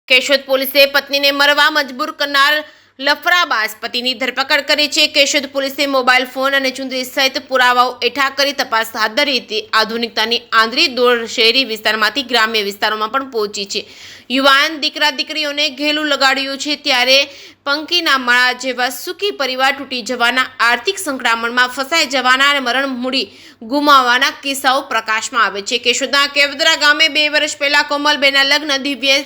કેશોદ પોલીસે પત્નીને મરવા મજબૂર કરનાર લફરાબાજ પતિની ધરપકડ કરી છે। કેશોદ પોલીસે મોબાઈલ ફોન અને ચુંદડી સહિત પુરાવાઓ એકઠા કરી તપાસ હાથ ધરી હતી। આધુનિકતાની આંધળી દોડ શહેરી વિસ્તારમાંથી ગ્રામ્ય વિસ્તારોમાં પણ પહોંચી છે। યુવાન દીકરા દીકરીઓને ઘેલું લગાડ્યું છે, ત્યારે પંકીના માળા જેવા સુખી પરિવાર તૂટી જવાના, આર્થિક સંકળામણમાં ફસાઈ જવાના અને મરણ મૂડી ગુમાવવાના કિસ્સાઓ પ્રકાશમાં આવે છે। કેશોદના કેવદરા ગામે 2 વર્ષ પહેલા કોમલબેનના લગ્ન દિવ્ય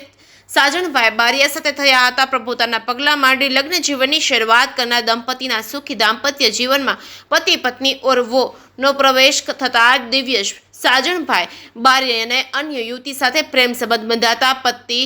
સાજણભાઈ બારિયા સાથે થયા હતા। પ્રભુતાના પગલા માંડી લગ્ન જીવનની શરૂઆત કરનાર દંપતીના સુખી દાંપત્ય જીવનમાં પતિ પત્ની ઓર નો પ્રવેશ થતા દિવ્ય સાજણભાઈ બારિયાને અન્ય યુવતી સાથે પ્રેમ સંબંધ બંધાતા પતિ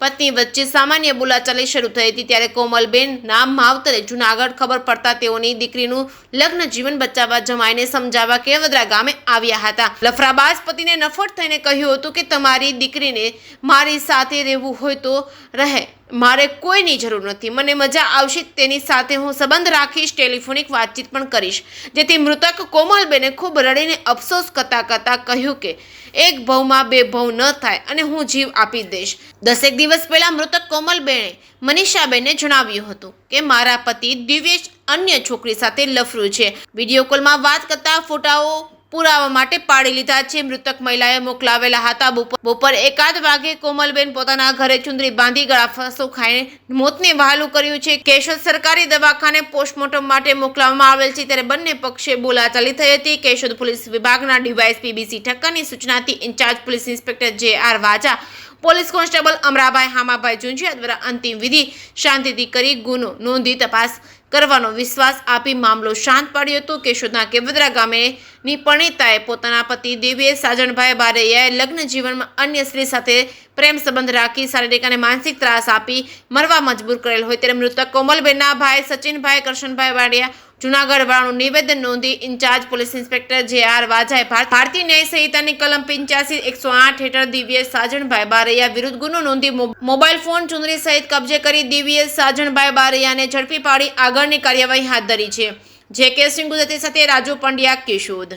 પત્ની વચ્ચે સામાન્ય બોલાચાલી શરૂ થઈ હતી। ત્યારે કોમલબેન નામ માવતરે જૂનાગઢ ખબર પડતા તેઓની દીકરીનું લગ્ન જીવન બચાવવા જમાઈને સમજાવવા કેવદરા ગામે આવ્યા હતા। લફરાબાજ પતિને નફરત થઈને કહ્યું હતું કે તમારી દીકરીને મારી સાથે રહેવું હોય તો રહે, મારે કોઈની જરૂર નથી, મને મજા આવશે તેની સાથે હું સંબંધ રાખીશ, ટેલિફોનિક વાતચીત પણ કરીશ। જેથી મૃતક કોમલબેને ખૂબ રડીને અફસોસ કરતા કહ્યું કે એક ભવમાં 2 ભવ ન થાય અને હું જીવ આપી દઈશ। 10 દિવસ પહેલા મૃતક કોમલબેને મનીષાબેનને જણાવ્યું હતું કે મારા પતિ દિવ્યેશ અન્ય છોકરી સાથે લફરું છે। વિડીયો કોલમાં વાત કરતા ફોટાઓ પુરાવા માટે પાડી લીધા છે। મૃતક મહિલાએ મોકલાવેલા હતા। બપોર 1 વાગે કોમલબેન પોતાના ઘરે ચુંદડી બાંધી ગળા ફાંસો ખાઈને મોતને વહાલું કર્યું છે। કેશોદ સરકારી દવાખાને પોસ્ટમોર્ટમ માટે મોકલવામાં આવેલ છે, ત્યારે બંને પક્ષે બોલાચાલી થઈ હતી। કેશોદ પોલીસ વિભાગના ડીવાયએસપી બીસી ઠક્કરની સૂચનાથી in-charge police inspector J R. Vaja, police constable Amrabhai Hamabhai Jhunjhiya દ્વારા અંતિમ વિધિ શાંતિથી કરી ગુનો નોંધી તપાસ કરવાનો વિશ્વાસ આપી મામલો શાંત પાડ્યો હતો। કેશોદના કેવદરા ગામેની પરિણીતાએ પોતાના પતિ દિવ્ય સાજણભાઈ બારૈયાએ લગ્ન જીવનમાં અન્ય સ્ત્રી સાથે પ્રેમ સંબંધ રાખી શારીરિક અને માનસિક ત્રાસ આપી મરવા મજબૂર કરેલ હોય, ત્યારે મૃતક કોમલબેનના ભાઈ સચિનભાઈ કરશનભાઈ વાડિયા જૂનાગઢ વાળાનું નિવેદન નોંધી ઇન્ચાર્જ પોલીસ ઇન્સ્પેક્ટર જે.આર. વાજાએ ભારતીય ન્યાય સંહિતાની કલમ 85-108 હેઠળ દિવ્ય સાજણભાઈ બારૈયા વિરુદ્ધ ગુનો નોંધી મોબાઈલ ફોન, ચુંદડી સહિત કબજે કરી દિવ્ય સાજણભાઈ બારૈયાને ઝડપી પાડી આગળની કાર્યવાહી હાથ ધરી છે। જે કે સિંહ ગુજરાતી સાથે રાજુ પંડ્યા, કેશોદ।